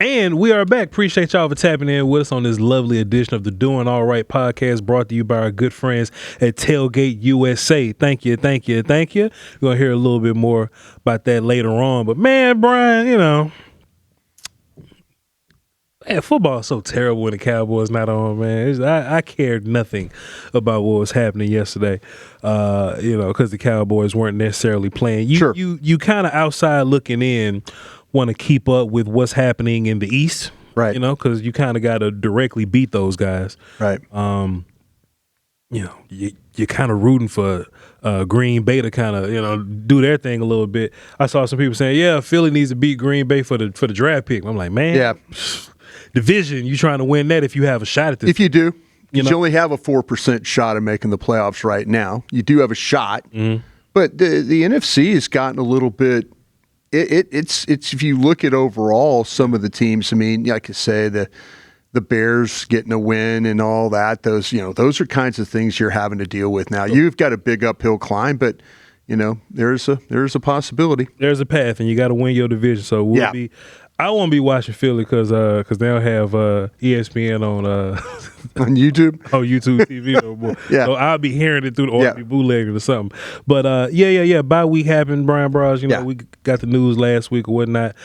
And we are back. Appreciate y'all for tapping in with us on this lovely edition of the Doin Alright podcast, brought to you by our good friends at Tailgate USA. Thank you. We're going to hear a little bit more about that later on. But man, Bryan, football is so terrible when the Cowboys not on, man. I cared nothing about what was happening yesterday, because the Cowboys weren't necessarily playing. You kind of outside looking in want to keep up with what's happening in the East, right? Because you kind of got to directly beat those guys, right? You're kind of rooting for Green Bay to kind of do their thing a little bit. I saw some people saying, "Yeah, Philly needs to beat Green Bay for the draft pick." I'm like, man, yeah. Division, you trying to win that if you have a shot at this. If you do, you only have a 4% shot of making the playoffs right now. You do have a shot, but the NFC has gotten a little bit. It's if you look at overall some of the teams. I mean, like I say, the Bears getting a win and all that. Those are kinds of things you're having to deal with now. You've got a big uphill climb, but there's a possibility. There's a path, and you got to win your division. So I won't be watching Philly because they'll have ESPN on on YouTube, on YouTube TV no more. Yeah. So I'll be hearing it through the or be bootlegging or something. But bye week happened. Bryan Broaddus, we got the news last week or whatnot.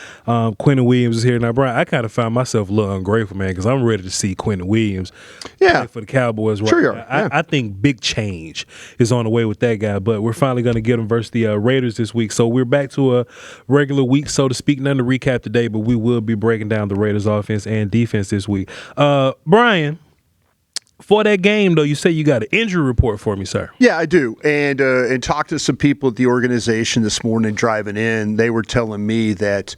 Quentin Williams is here now. Bryan, I kind of found myself a little ungrateful, man, because I'm ready to see Quentin Williams play for the Cowboys. Right sure, now. I think big change is on the way with that guy. But we're finally going to get him versus the Raiders this week. So we're back to a regular week, so to speak. None to recap today, but we will be breaking down the Raiders offense and defense this week. Bryan, for that game, though, you say you got an injury report for me, sir. Yeah, I do. And talked to some people at the organization this morning driving in. They were telling me that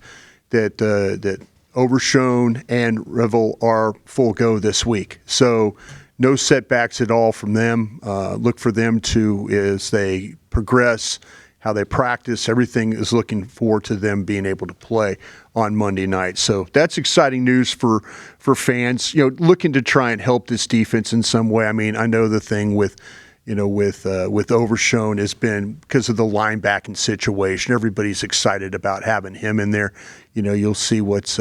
Overshone and Revel are full go this week. So no setbacks at all from them. Look for them to, as they progress, how they practice, everything is looking forward to them being able to play on Monday night. So that's exciting news for fans, looking to try and help this defense in some way. I mean, I know the thing with Overshone has been because of the linebacking situation. Everybody's excited about having him in there. You'll see what's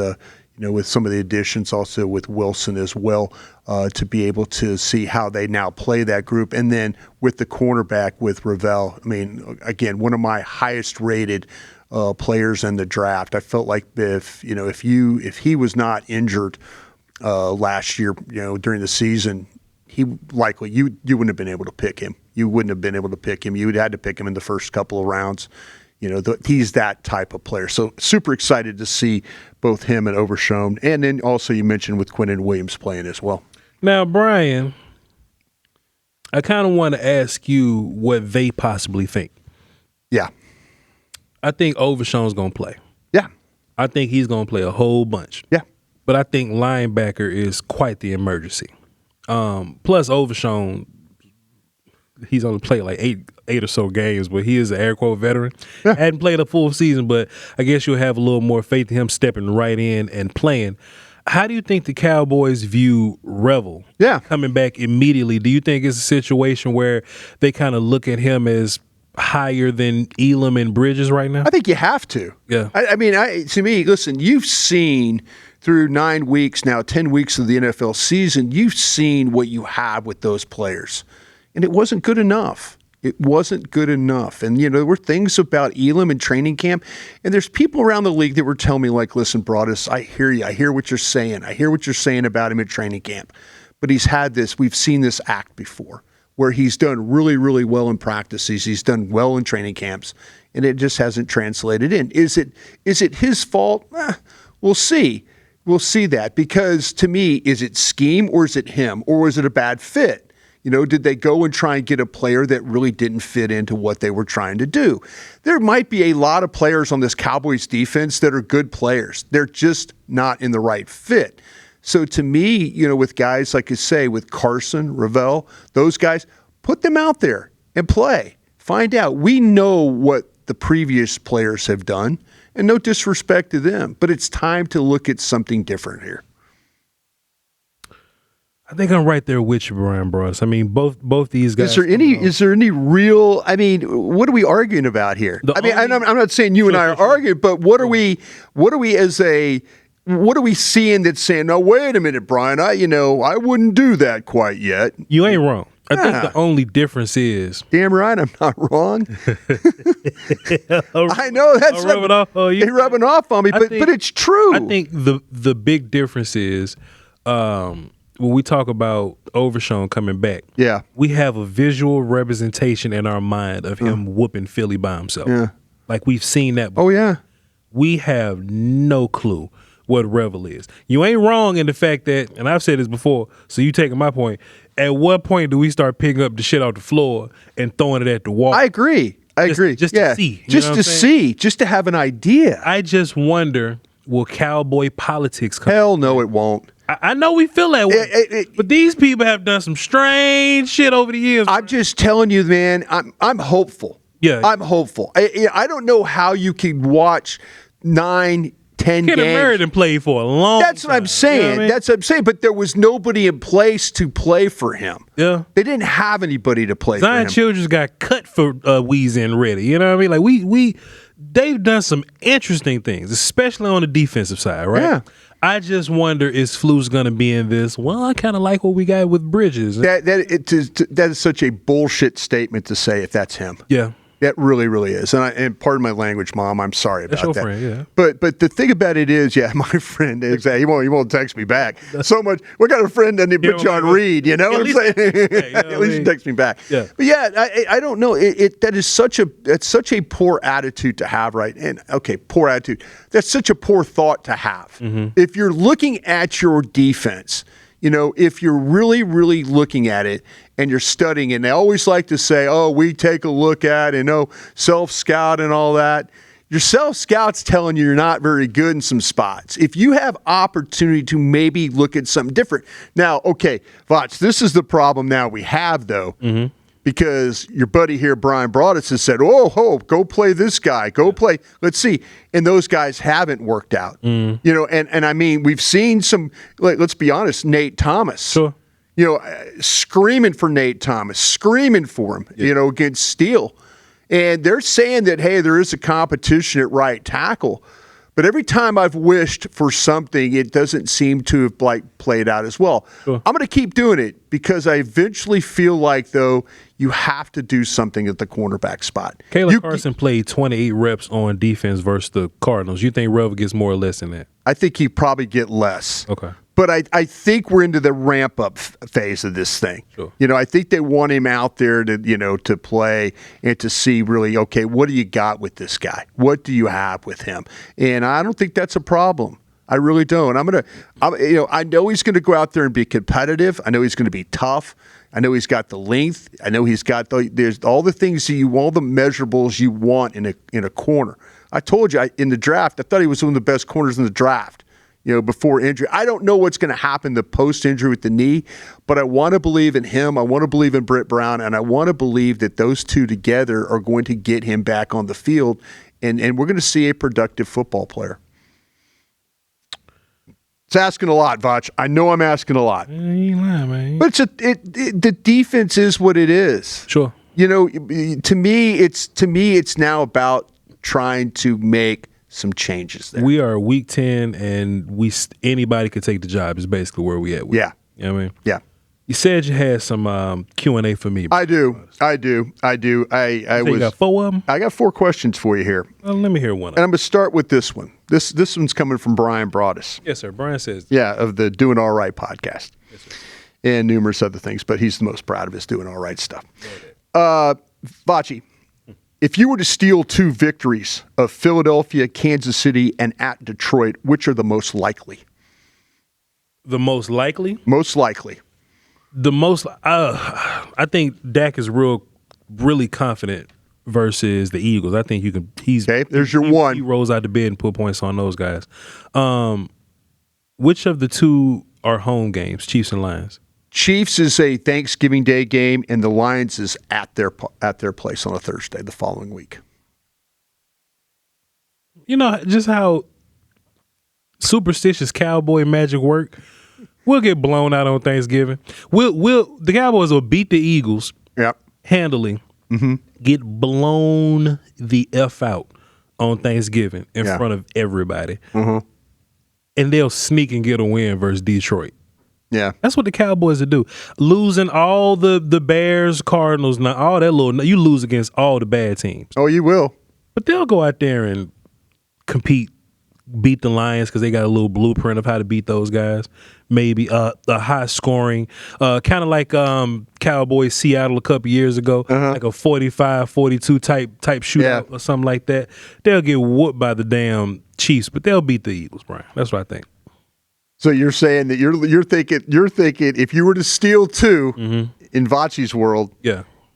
with some of the additions, also with Wilson as well, to be able to see how they now play that group. And then with the cornerback with Revel, I mean, again, one of my highest rated players in the draft. I felt like if he was not injured last year, during the season, he likely you wouldn't have been able to pick him. You wouldn't have been able to pick him. You would have had to pick him in the first couple of rounds. He's that type of player. So super excited to see both him and Overshone. And then also you mentioned with Quentin Williams playing as well. Now, Bryan, I kind of want to ask you what they possibly think. Yeah. I think Overshone's going to play. Yeah. I think he's going to play a whole bunch. Yeah. But I think linebacker is quite the emergency. Plus Overshone, he's only played like eight or so games, but he is an air quote veteran. Yeah. Hadn't played a full season, but I guess you'll have a little more faith in him stepping right in and playing. How do you think the Cowboys view Revel coming back immediately? Do you think it's a situation where they kind of look at him as higher than Elam and Bridges right now? I think you have to. Yeah. I mean, to me, listen, you've seen through 9 weeks now, 10 weeks of the NFL season, you've seen what you have with those players. And it wasn't good enough. It wasn't good enough. And, there were things about Elam in training camp. And there's people around the league that were telling me, like, listen, Broaddus, I hear you. I hear what you're saying. I hear what you're saying about him at training camp. But he's had this, we've seen this act before, where he's done really, really well in practices. He's done well in training camps. And it just hasn't translated in. Is it his fault? We'll see. We'll see that. Because to me, is it scheme or is it him? Or is it a bad fit? Did they go and try and get a player that really didn't fit into what they were trying to do? There might be a lot of players on this Cowboys defense that are good players. They're just not in the right fit. So to me, with guys like you say, with Carson, Revel, those guys, put them out there and play. Find out. We know what the previous players have done, and no disrespect to them, but it's time to look at something different here. I think I'm right there with you, Bryan Broaddus. I mean, both these guys. Is there any real? I mean, what are we arguing about here? I'm not saying you and I are arguing, but what are we as a what are we seeing that's saying, no, wait a minute, Bryan, I wouldn't do that quite yet. You ain't wrong. I think the only difference is damn right I'm not wrong. I know that's rubbing off on you. Rubbing off on me, but it's true. I think the big difference is when we talk about Overshown coming back. Yeah, we have a visual representation in our mind of him whooping Philly by himself. Yeah, like we've seen that before. Oh yeah, we have no clue what Revel is. You ain't wrong in the fact that, and I've said this before, so you taking my point. At what point do we start picking up the shit off the floor and throwing it at the wall? I agree. Just to see. Just to have an idea. I just wonder, will cowboy politics come? Hell no, it won't. I know we feel that way, but these people have done some strange shit over the years. I'm just telling you, man, I'm hopeful. Yeah. I'm hopeful. I don't know how you can watch 9, 10 games. Meriden played for a long That's time. what I'm saying. You know what I mean? That's what I'm saying. But there was nobody in place to play for him. Yeah. They didn't have anybody to play Zion for him. Childress got cut for Weezy and Reddy. You know what I mean? Like they've done some interesting things, especially on the defensive side, right? Yeah. I just wonder, is Flus going to be in this? Well, I kind of like what we got with Bridges. That is such a bullshit statement to say if that's him. Yeah. That really, really is. And pardon my language, Mom. I'm sorry about That's your that. friend, yeah. But the thing about it is, yeah, my friend, exactly. He won't text me back so much. We got a friend and he put John Reed. You know what I'm saying? At least he texts me back. Yeah. But yeah, I don't know. That's such a poor attitude to have, right? And okay, poor attitude. That's such a poor thought to have. Mm-hmm. If you're looking at your defense. If you're really, really looking at it and you're studying it, and they always like to say, oh, we take a look at self-scout and all that. Your self-scout's telling you you're not very good in some spots. If you have opportunity to maybe look at something different. Now, okay, Voch, this is the problem now we have, though. Mm-hmm. Because your buddy here, Bryan Broaddus, has said, go play this guy. Go play. Let's see. And those guys haven't worked out. And I mean, we've seen some, let's be honest, Nate Thomas. Sure. Screaming for Nate Thomas, screaming for him, against Steele. And they're saying that, hey, there is a competition at right tackle. But every time I've wished for something, it doesn't seem to have played out as well. Sure. I'm going to keep doing it because I eventually feel like, though, you have to do something at the cornerback spot. Caleb Carson played 28 reps on defense versus the Cardinals. You think Revel gets more or less than that? I think he'd probably get less. Okay. But I think we're into the ramp-up phase of this thing. Sure. I think they want him out there to play and to see really, okay, what do you got with this guy? What do you have with him? And I don't think that's a problem. I really don't. I know he's going to go out there and be competitive. I know he's going to be tough. I know he's got the length. I know he's got there's all the things all the measurables you want in a corner. I told you in the draft, I thought he was one of the best corners in the draft. Before injury. I don't know what's going to happen the post-injury with the knee, but I want to believe in him. I want to believe in Britt Brown, and I want to believe that those two together are going to get him back on the field, and we're going to see a productive football player. It's asking a lot, Voch. I know I'm asking a lot. You ain't lying, man. But the defense is what it is. Sure. To me, it's now about trying to make some changes there. We are week 10, and anybody could take the job is basically where we at. Yeah. You know what I mean? Yeah. You said you had some Q&A for me. I do. You got 4 of them? I got 4 questions for you here. Well, let me hear one. And I'm going to start with this one. This one's coming from Bryan Broaddus. Yes, sir. Bryan says. Yeah, of the Doin Alright podcast. Yes, sir. And numerous other things, but he's the most proud of his Doin Alright stuff. Vochi, if you were to steal 2 victories of Philadelphia, Kansas City, and at Detroit, which are the most likely? The most likely? Most likely. The most, I think Dak is really confident versus the Eagles. I think okay, there's your one. He rolls out the bed and put points on those guys. Which of the 2 are home games, Chiefs and Lions? Chiefs is a Thanksgiving Day game, and the Lions is at their place on a Thursday the following week. Just how superstitious cowboy magic work. We'll get blown out on Thanksgiving. The Cowboys will beat the Eagles handily. Mm-hmm. Get blown the F out on Thanksgiving in front of everybody. Mm-hmm. and they'll sneak and get a win versus Detroit. Yeah. That's what the Cowboys will do. Losing all the Bears, Cardinals, all that you lose against all the bad teams. Oh, you will. But they'll go out there and compete, beat the Lions because they got a little blueprint of how to beat those guys. Maybe a high scoring, kind of like Cowboys Seattle a couple years ago, like a 45-42 type shootout or something like that. They'll get whooped by the damn Chiefs, but they'll beat the Eagles, Brian. That's what I think. So you're saying that you're thinking if you were to steal two in Voch's world,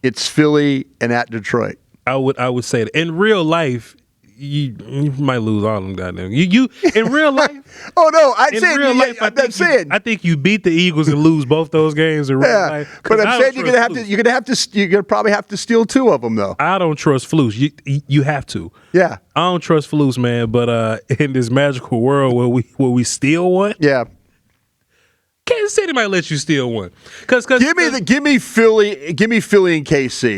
it's Philly and at Detroit. I would say that in real life, you might lose all of them goddamn. You in real life. Oh no, I think you beat the Eagles and lose both those games in real life. But I'm saying you're gonna probably have to steal two of them though. I don't trust Flus. You have to. Yeah. I don't trust Flus, man. But in this magical world where we steal one, Kansas City might let you steal one. Cause give me Philly and KC.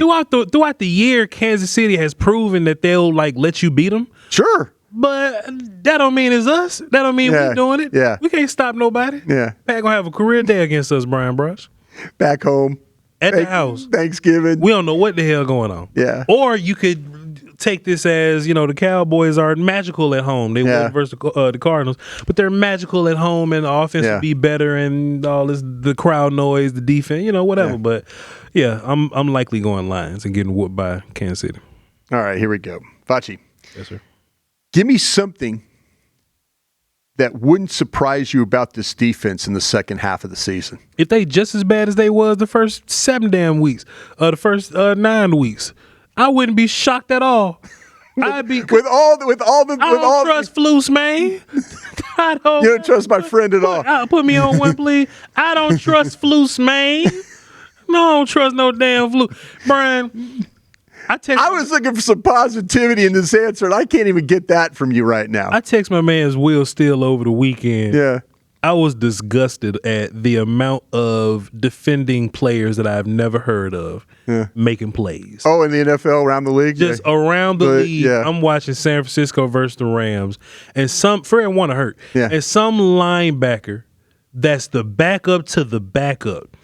Throughout the year, Kansas City has proven that they'll let you beat them. Sure. But that don't mean it's us. That don't mean we're doing it. Yeah. We can't stop nobody. Yeah. Pat gonna have a career day against us, Bryan Broaddus. Back home. At the house. Thanksgiving. We don't know what the hell going on. Yeah. Or you could take this as, the Cowboys are magical at home. They won versus the Cardinals, but they're magical at home and the offense will be better and all this, the crowd noise, the defense, whatever. Yeah. But I'm likely going Lions and getting whooped by Kansas City. All right, here we go. Voch. Yes, sir. Give me something that wouldn't surprise you about this defense in the second half of the season. If they just as bad as they was the first 7 damn weeks, the first 9 weeks, I wouldn't be shocked at all. I'd be with all the I don't trust Flus, man. You don't trust my friend at all. Put me on one, please. I don't trust Flus, man. No, I don't trust no damn Flus, Brian. I was looking for some positivity in this answer, and I can't even get that from you right now. I text my man's Will Steele over the weekend. Yeah. I was disgusted at the amount of defending players that I've never heard of making plays. Oh, in the NFL, around the league? Just around the league. Yeah. I'm watching San Francisco versus the Rams, and Fred Warner hurt. Yeah. And some linebacker that's the backup to the backup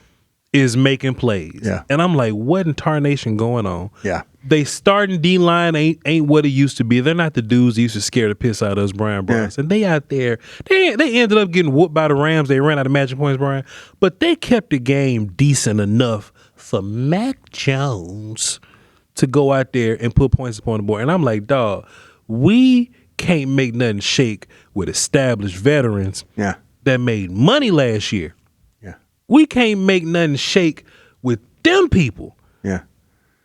is making plays. Yeah. And I'm like, what in tarnation going on? Yeah. They starting D-line ain't what it used to be. They're not the dudes that used to scare the piss out of us, Bryan Broaddus. And they out there, they ended up getting whooped by the Rams. They ran out of magic points, Brian. But they kept the game decent enough for Mac Jones to go out there and put points upon the board. And I'm like, dog, we can't make nothing shake with established veterans that made money last year. Yeah. We can't make nothing shake with them people. Yeah.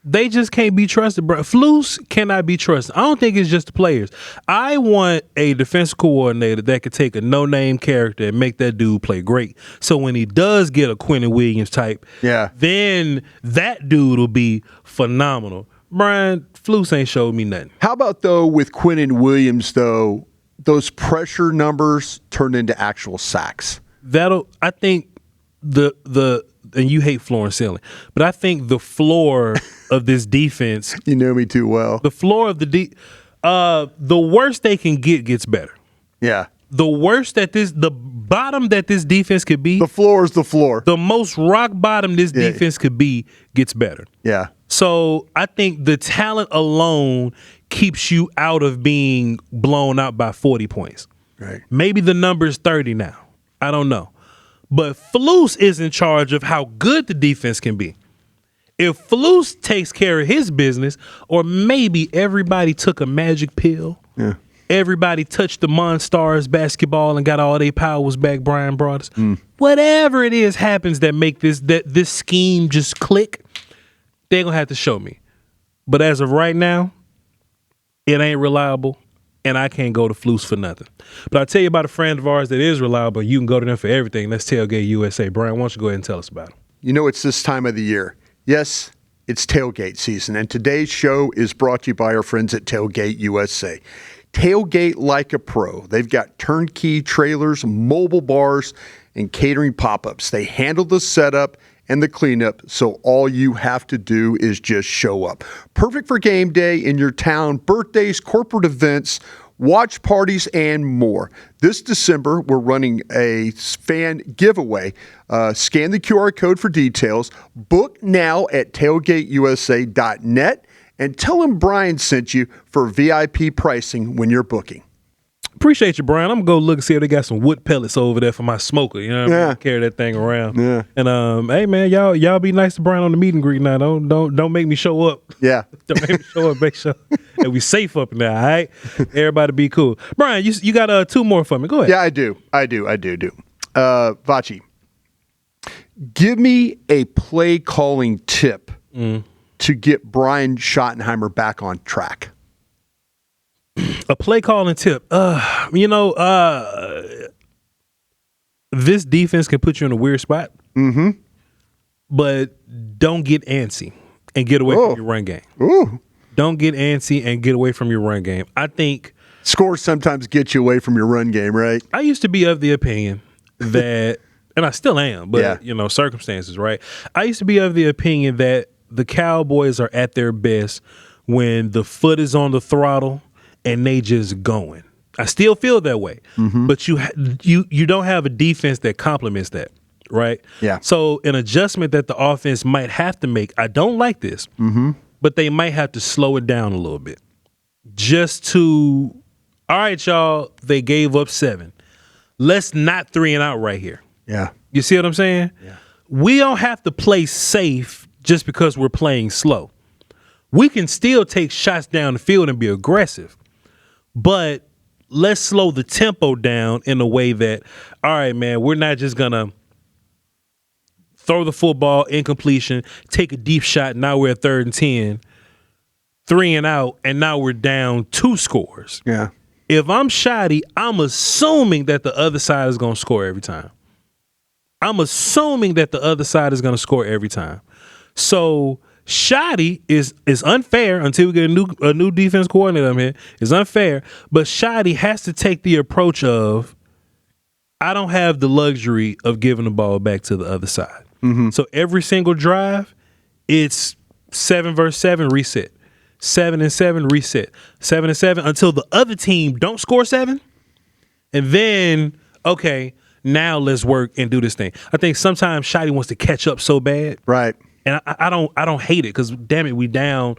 They just can't be trusted, bro. Flus cannot be trusted. I don't think it's just the players. I want a defensive coordinator that could take a no-name character and make that dude play great. So when he does get a Quentin Williams type, then that dude will be phenomenal. Brian, Flus ain't showed me nothing. How about, though, with Quentin Williams, though, those pressure numbers turned into actual sacks? I think and you hate floor and ceiling, but I think the floor of this defense. You know me too well. The floor of the worst they can get gets better. Yeah. The bottom that this defense could be. The floor is the floor. The most rock bottom this defense could be gets better. Yeah. So I think the talent alone keeps you out of being blown out by 40 points. Right. Maybe the number is 30 now. I don't know. But Flus is in charge of how good the defense can be. If Flus takes care of his business, or maybe everybody took a magic pill, everybody touched the Monstars basketball and got all their powers back, Bryan Broaddus. Whatever it is happens that make this scheme just click, they're going to have to show me. But as of right now, it ain't reliable. And I can't go to Flus for nothing. But I'll tell you about a friend of ours that is reliable. You can go to them for everything. That's Tailgate USA. Brian, why don't you go ahead and tell us about them? You know, it's this time of the year. Yes, it's tailgate season. And today's show is brought to you by our friends at Tailgate USA. Tailgate like a pro. They've got turnkey trailers, mobile bars, and catering pop-ups. They handle the setup and the cleanup, so all you have to do is just show up. Perfect for game day in your town, birthdays, corporate events, watch parties, and more. This December, we're running a fan giveaway. Scan the QR code for details. Book now at tailgateusa.net and tell them Bryan sent you for VIP pricing when you're booking. Appreciate you, Bryan. I'm gonna go look and see if they got some wood pellets over there for my smoker. You know what I mean? Carry that thing around. Yeah. And hey man, y'all be nice to Bryan on the meet and greet now. Don't make me show up. Yeah. Don't make me show up. Make sure that we safe up in there. All right. Everybody be cool. Bryan, you got 2 more for me. Go ahead. Yeah, I do. Vochi, give me a play calling tip to get Brian Schottenheimer back on track. A play calling tip. This defense can put you in a weird spot. Mm-hmm. But don't get antsy and get away from your run game. Ooh. Don't get antsy and get away from your run game. I think scores sometimes get you away from your run game, right? I used to be of the opinion that, and I still am, but circumstances, right? I used to be of the opinion that the Cowboys are at their best when the foot is on the throttle and they just going. I still feel that way, but you don't have a defense that complements that, right? Yeah. So an adjustment that the offense might have to make, I don't like this, but they might have to slow it down a little bit, just to. All right, y'all. They gave up 7. Let's not 3 and out right here. Yeah. You see what I'm saying? Yeah. We don't have to play safe just because we're playing slow. We can still take shots down the field and be aggressive. But let's slow the tempo down in a way that, all right, man, we're not just going to throw the football, incompletion, take a deep shot, now we're at 3rd and 10, 3 and out, and now we're down 2 scores. Yeah. If I'm shoddy, I'm assuming that the other side is going to score every time. So shoddy is unfair until we get a new defense coordinator in here. It's unfair, but shoddy has to take the approach of, I don't have the luxury of giving the ball back to the other side. So every single drive, it's 7 versus 7 reset, 7 and 7 reset, 7 and 7 until the other team don't score 7, and then okay, now let's work and do this thing. I think sometimes shoddy wants to catch up so bad, right? And I don't hate it because damn it, we down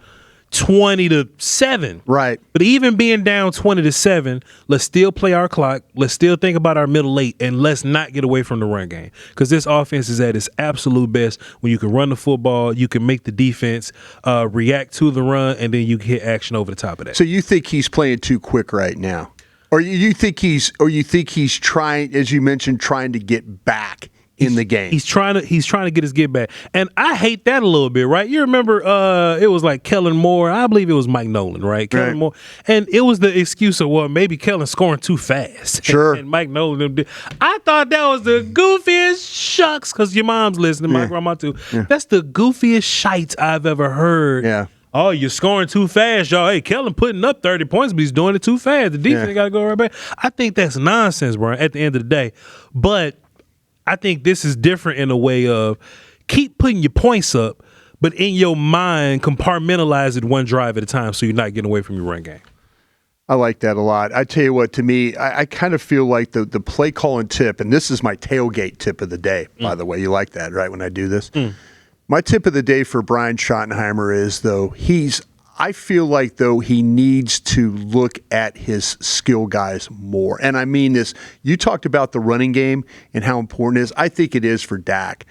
20-7. Right. But even being down 20-7, let's still play our clock. Let's still think about our middle 8, and let's not get away from the run game. Because this offense is at its absolute best when you can run the football, you can make the defense react to the run, and then you can hit action over the top of that. So you think he's playing too quick right now? Or you think he's trying, as you mentioned, trying to get back in the game. He's trying to get his get back. And I hate that a little bit, right? You remember it was like Kellen Moore, I believe it was Mike Nolan, right? Kellen Moore. And it was the excuse of, well, maybe Kellen's scoring too fast. Sure. And Mike Nolan did. I thought that was the goofiest shucks, because your mom's listening, my grandma too. Yeah. That's the goofiest shites I've ever heard. Yeah. Oh, you're scoring too fast, y'all. Hey, Kellen putting up 30 points, but he's doing it too fast. The defense got to go right back. I think that's nonsense, bro, at the end of the day. But I think this is different in a way of keep putting your points up, but in your mind, compartmentalize it one drive at a time so you're not getting away from your run game. I like that a lot. I tell you what, to me, I kind of feel like the play calling tip, and this is my tailgate tip of the day, by the way. You like that, right, when I do this? My tip of the day for Brian Schottenheimer is, though, I feel like, though, he needs to look at his skill guys more. And I mean this. You talked about the running game and how important it is. I think it is for Dak.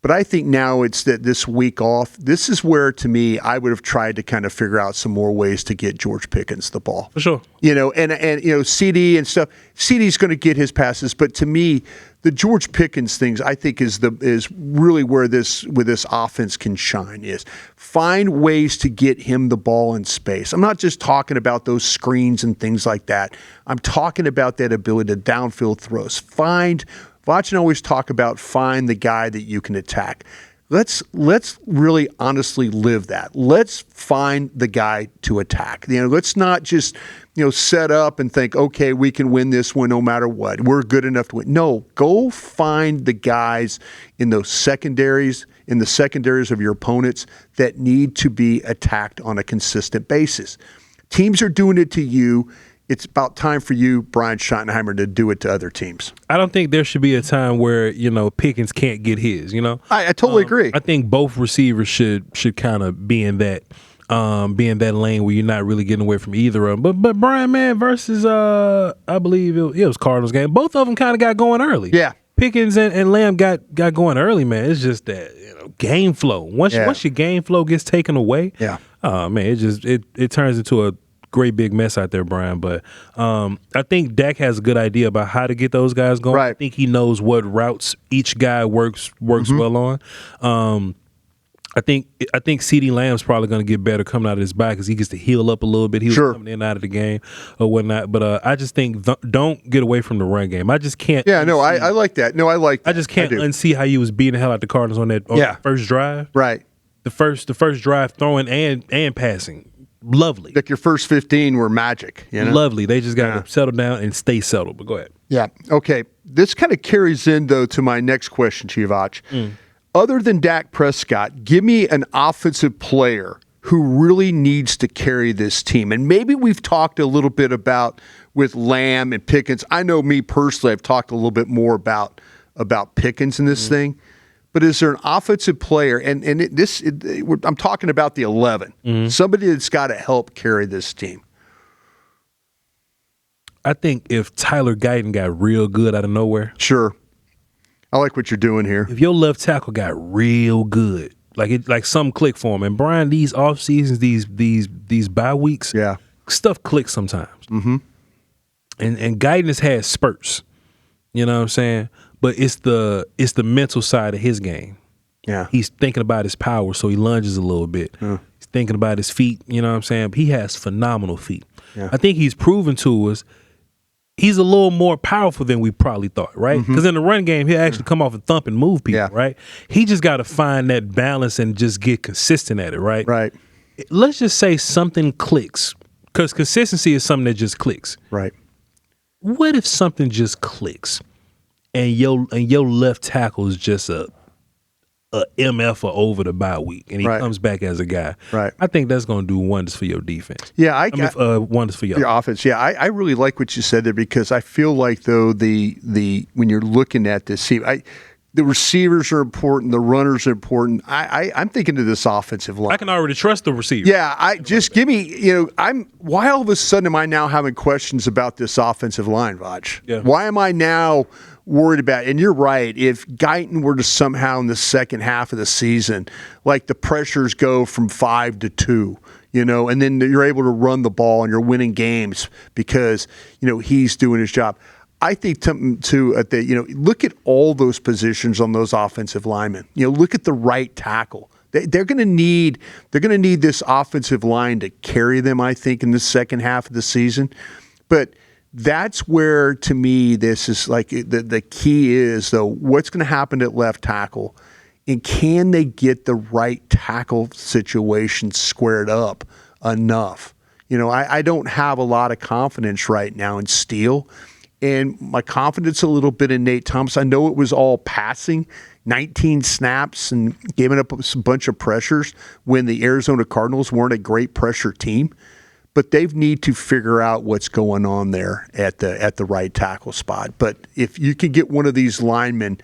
But I think now it's that this week off, this is where, to me, I would have tried to kind of figure out some more ways to get George Pickens the ball. For sure. And CD and stuff. CD's going to get his passes, but to me, the George Pickens things, I think, is really where this offense can shine. Is find ways to get him the ball in space. I'm not just talking about those screens and things like that. I'm talking about that ability to downfield throws. Voch and always talk about find the guy that you can attack. Let's really honestly live that. Let's find the guy to attack. Let's not just set up and think, okay, we can win this one no matter what. We're good enough to win. No, go find the guys in those secondaries, in the secondaries of your opponents that need to be attacked on a consistent basis. Teams are doing it to you. it's about time for you, Brian Schottenheimer, to do it to other teams. I don't think there should be a time where, Pickens can't get his, I totally agree. I think both receivers should kind of be in that lane where you're not really getting away from either of them. But Brian, man, versus I believe it was Cardinals game. Both of them kind of got going early. Yeah. Pickens and Lamb got going early, man. It's just that game flow. Once your game flow gets taken away, man, it turns into a great big mess out there, Brian. But I think Dak has a good idea about how to get those guys going. Right. I think he knows what routes each guy works well on. I think CeeDee Lamb's probably going to get better coming out of his bye because he gets to heal up a little bit. He was coming in and out of the game or whatnot. But I just think don't get away from the run game. I just can't. Yeah, no, I like that. No, I like that. I just can't unsee how you was beating the hell out the Cardinals on that first drive. Right. The first drive throwing and passing. Lovely. Like your first 15 were magic. Lovely. They just got to settle down and stay settled. But go ahead. Yeah. Okay. This kind of carries in, though, to my next question, Voch. Other than Dak Prescott, give me an offensive player who really needs to carry this team. And maybe we've talked a little bit about with Lamb and Pickens. I know me personally, I've talked a little bit more about Pickens in this thing. But is there an offensive player, I'm talking about the 11, somebody that's got to help carry this team? I think if Tyler Guyton got real good out of nowhere. Sure. I like what you're doing here. If your left tackle got real good, like something click for him. And Brian, these off seasons, these bye weeks, stuff clicks sometimes. Mm-hmm. And Guyton has had spurts. You know what I'm saying? But it's the mental side of his game. Yeah. He's thinking about his power, so he lunges a little bit. He's thinking about his feet, you know what I'm saying? But he has phenomenal feet. Yeah. I think he's proven to us he's a little more powerful than we probably thought, right? Because in the run game, he'll actually come off and thump and move people, right? He just got to find that balance and just get consistent at it, right? Right. Let's just say something clicks, because consistency is something that just clicks. Right. What if something just clicks and your left tackle is just a MF over the bye week, and he comes back as a guy. Right. I think that's going to do wonders for your defense. Yeah, wonders for your offense. Yeah, I really like what you said there, because I feel like, though, the when you're looking at this, the receivers are important, the runners are important. I'm thinking of this offensive line. I can already trust the receiver. Yeah, just give me, why all of a sudden am I now having questions about this offensive line, Voch? Yeah. Why am I now worried about it? And you're right, if Guyton were to somehow in the second half of the season, like the pressures go from 5 to 2, and then you're able to run the ball and you're winning games because, he's doing his job. I think too, look at all those positions on those offensive linemen. Look at the right tackle. They're going to need this offensive line to carry them, I think, in the second half of the season. But that's where, to me, this is like the key is, though, what's going to happen at left tackle, and can they get the right tackle situation squared up enough? I don't have a lot of confidence right now in Steele. And my confidence a little bit in Nate Thomas. I know it was all passing, 19 snaps and giving up a bunch of pressures when the Arizona Cardinals weren't a great pressure team. But they need to figure out what's going on there at the right tackle spot. But if you can get one of these linemen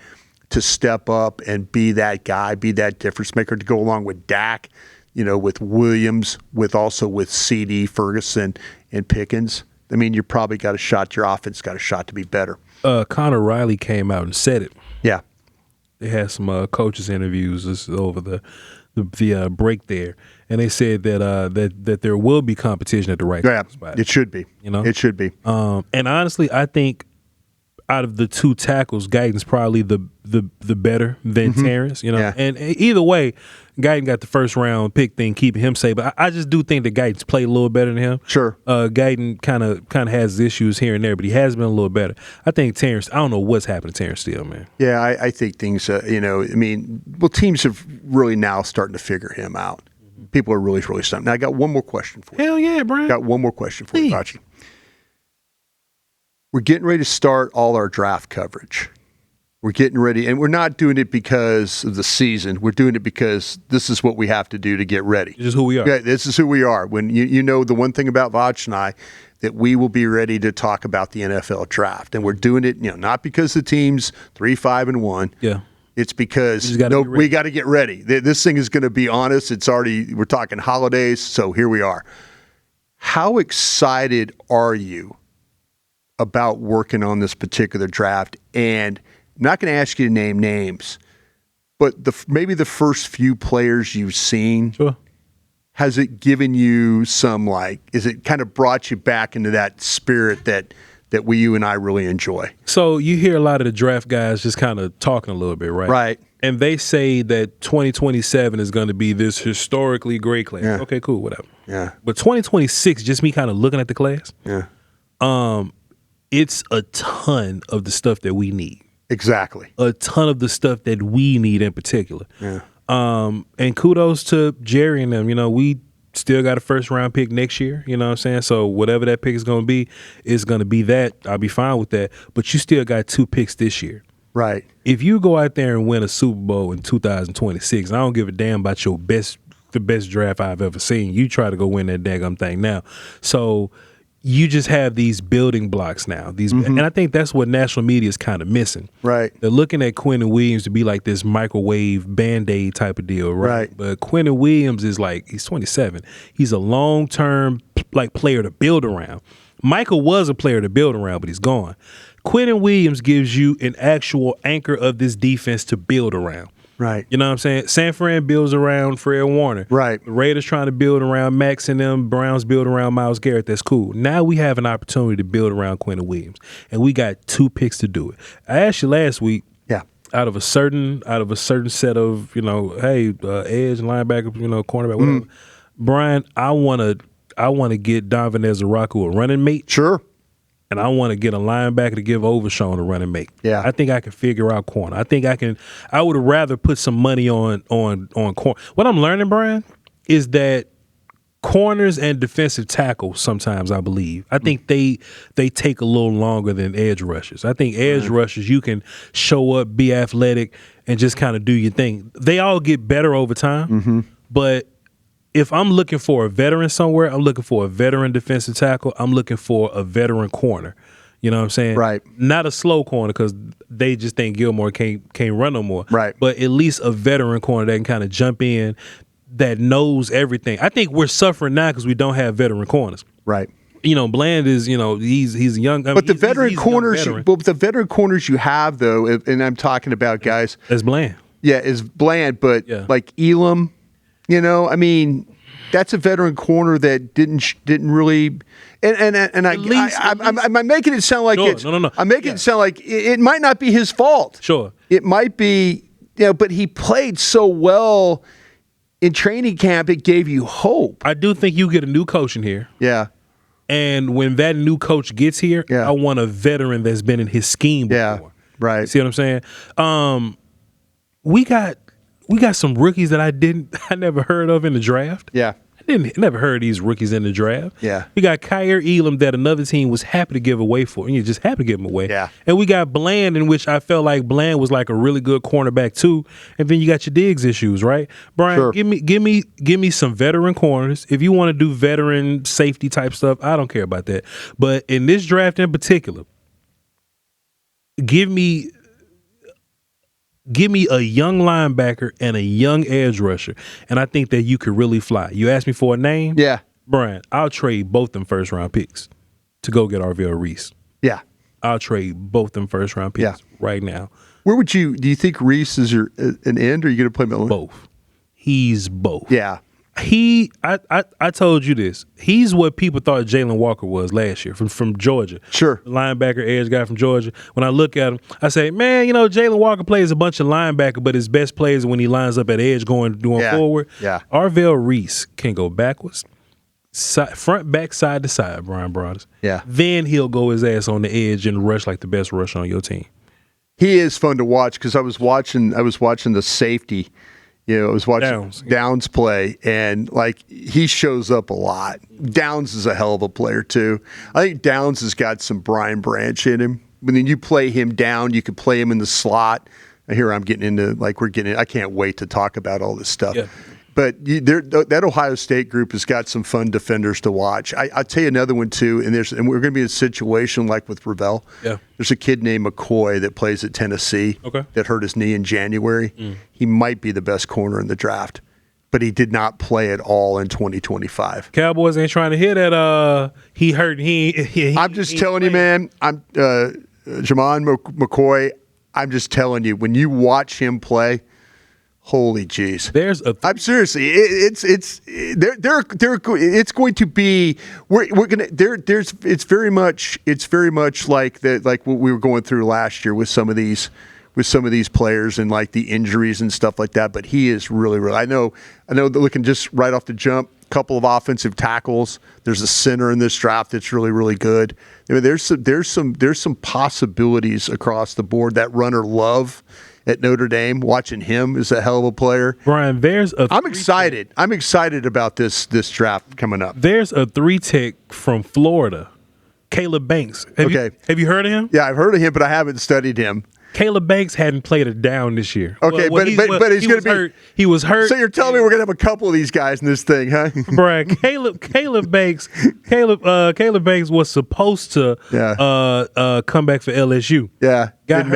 to step up and be that guy, be that difference maker, to go along with Dak, with Williams, with CD, Ferguson, and Pickens, I mean, you probably got a shot. Your offense got a shot to be better. Connor Riley came out and said it. Yeah, they had some coaches interviews over the break there, and they said that there will be competition at the right spot. It should be. It should be. And honestly, I think out of the two tackles, Guyton's probably the better than Terrence. And either way, Guyton got the first round pick thing, keeping him safe. But I just do think that Guyton's played a little better than him. Sure. Guyton kind of has issues here and there, but he has been a little better. I think Terrence. I don't know what's happened to Terrence Steele, man. Yeah, I think things. Teams have really now starting to figure him out. People are really, really stumped. Now I got one more question for you. Hell yeah, Brian. Got one more question for you, Vachi. We're getting ready to start all our draft coverage. We're getting ready, and we're not doing it because of the season. We're doing it because this is what we have to do to get ready. This is who we are. Yeah, this is who we are. When you know the one thing about Voch and I, that we will be ready to talk about the NFL draft, and we're doing it, not because the team's 3-5-1. Yeah. It's because we got to get ready. This thing is going to be honest. We're talking holidays, so here we are. How excited are you about working on this particular draft? And I'm not going to ask you to name names, but maybe the first few players you've seen, sure. Has it given you some, is it kind of brought you back into that spirit that you and I really enjoy? So you hear a lot of the draft guys just kind of talking a little bit, right? Right. And they say that 2027 is going to be this historically great class. Yeah. Okay, cool, whatever. Yeah. But 2026, just me kind of looking at the class, yeah, it's a ton of the stuff that we need. Exactly. A ton of the stuff that we need in particular. Yeah. And kudos to Jerry and them. We still got a first round pick next year. You know what I'm saying? So whatever that pick is going to be, it's going to be that. I'll be fine with that. But you still got 2 picks this year. Right. If you go out there and win a Super Bowl in 2026, I don't give a damn about the best draft I've ever seen. You try to go win that daggum thing now. So you just have these building blocks now. And I think that's what national media is kind of missing. Right. They're looking at Quinnen Williams to be like this microwave Band-Aid type of deal, right? But Quinnen Williams is he's 27. He's a long-term player to build around. Michael was a player to build around, but he's gone. Quinnen Williams gives you an actual anchor of this defense to build around. Right. You know what I'm saying? San Fran builds around Fred Warner. Right. The Raiders trying to build around Max and them. Browns build around Myles Garrett. That's cool. Now we have an opportunity to build around Quinnen Williams, and we got 2 picks to do it. I asked you last week. Yeah. Out of a certain set of edge, linebacker, cornerback, whatever. Bryan, I want to get Donovan Ezaraku a running mate. Sure. And I want to get a linebacker to give Overshown a running mate. Yeah. I think I can figure out corner. I would rather put some money on corner. What I'm learning, Bryan, is that corners and defensive tackles sometimes, I believe, I think they take a little longer than edge rushers. I think edge rushers, you can show up, be athletic, and just kind of do your thing. They all get better over time, but if I'm looking for a veteran somewhere, I'm looking for a veteran defensive tackle. I'm looking for a veteran corner. You know what I'm saying? Right. Not a slow corner because they just think Gilmore can't run no more. Right. But at least a veteran corner that can kind of jump in, that knows everything. I think we're suffering now because we don't have veteran corners. Right. Bland is, he's a young. But the veteran corners you have though, and I'm talking about guys. That's Bland. Yeah, is Bland, but like Elam. That's a veteran corner that didn't really, I'm making it sound like No. I'm making it sound like it might not be his fault. Sure, it might be, but he played so well in training camp. It gave you hope. I do think you get a new coach in here. Yeah, and when that new coach gets here, I want a veteran that's been in his scheme before. Yeah, right. See what I'm saying? We got some rookies that I never heard of in the draft. Yeah. I never heard of these rookies in the draft. Yeah. We got Kyer Elam that another team was happy to give away for, and you're just happy to give him away. Yeah. And we got Bland, in which I felt like Bland was like a really good cornerback too. And then you got your Diggs issues, right? Bryan, sure. give me some veteran corners. If you want to do veteran safety type stuff, I don't care about that. But in this draft in particular, give me a young linebacker and a young edge rusher, and I think that you could really fly. You asked me for a name? Yeah. Bryan, I'll trade both them first-round picks to go get Arvell Reese. Yeah. I'll trade both them first-round picks right now. Where do you think Reese is an end, or are you going to play Miller? Both. He's both. Yeah. I told you this. He's what people thought Jalen Walker was last year from Georgia. Sure. The linebacker edge guy from Georgia. When I look at him, I say, man, Jalen Walker plays a bunch of linebacker, but his best plays are when he lines up at edge going forward. Yeah. Arvell Reese can go backwards, front, back, side to side, Bryan Broaddus. Yeah. Then he'll go his ass on the edge and rush like the best rusher on your team. He is fun to watch because I was watching the safety. I was watching Downs play, and he shows up a lot. Downs is a hell of a player too. I think Downs has got some Brian Branch in him. when you play him down, you could play him in the slot. Here I'm getting into I can't wait to talk about all this stuff. Yeah. But that Ohio State group has got some fun defenders to watch. I'll tell you another one too, and we're going to be in a situation like with Revel. Yeah. There's a kid named McCoy that plays at Tennessee that hurt his knee in January. He might be the best corner in the draft, but he did not play at all in 2025. Cowboys ain't trying to hear that he hurt. I'm just telling you, man. I'm Shavon McCoy. I'm just telling you, when you watch him play, holy jeez. I'm seriously. It's going to be. We're gonna. It's very much like what we were going through last year with some of these players and like the injuries and stuff like that. But he is really. I know that looking just right off the jump. Couple of offensive tackles. There's a center in this draft that's really, really good. I mean, there's some possibilities across the board. That runner Love at Notre Dame, watching him is a hell of a player. Brian, I'm excited. I'm excited about this draft coming up. There's a 3-tech from Florida, Caleb Banks. Have you heard of him? Yeah, I've heard of him, but I haven't studied him. Caleb Banks hadn't played a down this year. Okay, but he's going to be hurt. He was hurt. So you're telling me we're going to have a couple of these guys in this thing, huh? Brian, Caleb Banks was supposed to come back for LSU. Yeah, didn't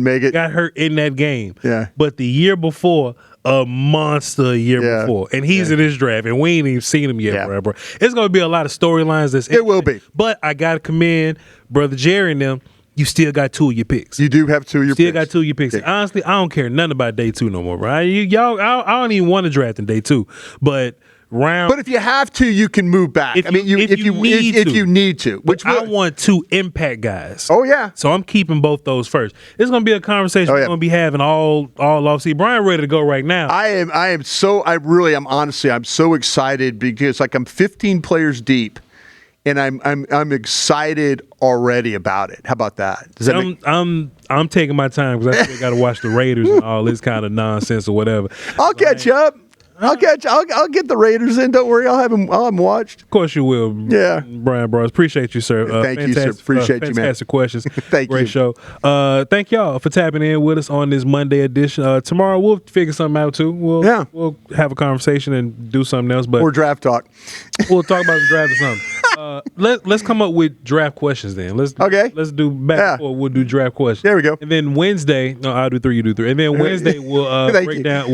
make it. Got hurt in that game. Yeah, but the year before, a monster before, and he's in this draft, and we ain't even seen him yet, bro. It's going to be a lot of storylines. It will be. But I got to commend Brother Jerry and them. You still got 2 of your picks. You do have 2 of your picks. Still got 2 of your picks. Yeah. Honestly, I don't care nothing about day 2 no more, bro. Y'all, I don't even want to draft in day 2. But if you have to, you can move back. If you need to. I want 2 impact guys. Oh yeah. So I'm keeping both those first. It's gonna be a conversation we're gonna be having all off season. Brian ready to go right now. I'm so excited because I'm 15 players deep. And I'm excited already about it. How about that? Does that I'm taking my time because I still got to watch the Raiders and all this kind of nonsense or whatever. I'll catch up. I'll get the Raiders in. Don't worry. I'll have them watched. Of course you will. Yeah. Bryan Broaddus. Appreciate you, sir. Thank you, sir. Appreciate you, man. Fantastic questions. Thank you. Great show. Thank y'all for tapping in with us on this Monday edition. Tomorrow we'll figure something out too. We'll have a conversation and do something else. But or draft talk. We'll talk about the draft or something. Let's come up with draft questions then. Let's do back and forth. We'll do draft questions. There we go. And then Wednesday, I'll do 3, you do 3. And then Wednesday we'll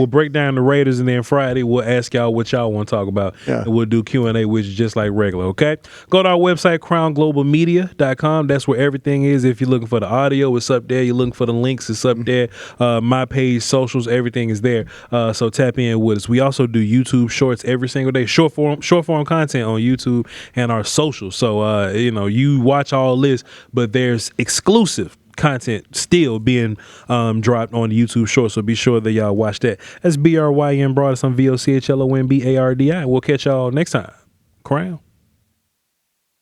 break down the Raiders, and then Friday we'll ask y'all what y'all want to talk about. Yeah. And we'll do Q&A, which is just like regular, okay? Go to our website, crownglobalmedia.com. That's where everything is. If you're looking for the audio, it's up there. You're looking for the links, it's up there. My page, socials, everything is there. So tap in with us. We also do YouTube shorts every single day. Short form content on YouTube and our socials. So you watch all this, but there's exclusive content still being dropped on the YouTube short, so be sure that y'all watch that. That's Bryan Broaddus on VOCHLONBARDI. We'll catch y'all next time. Crown.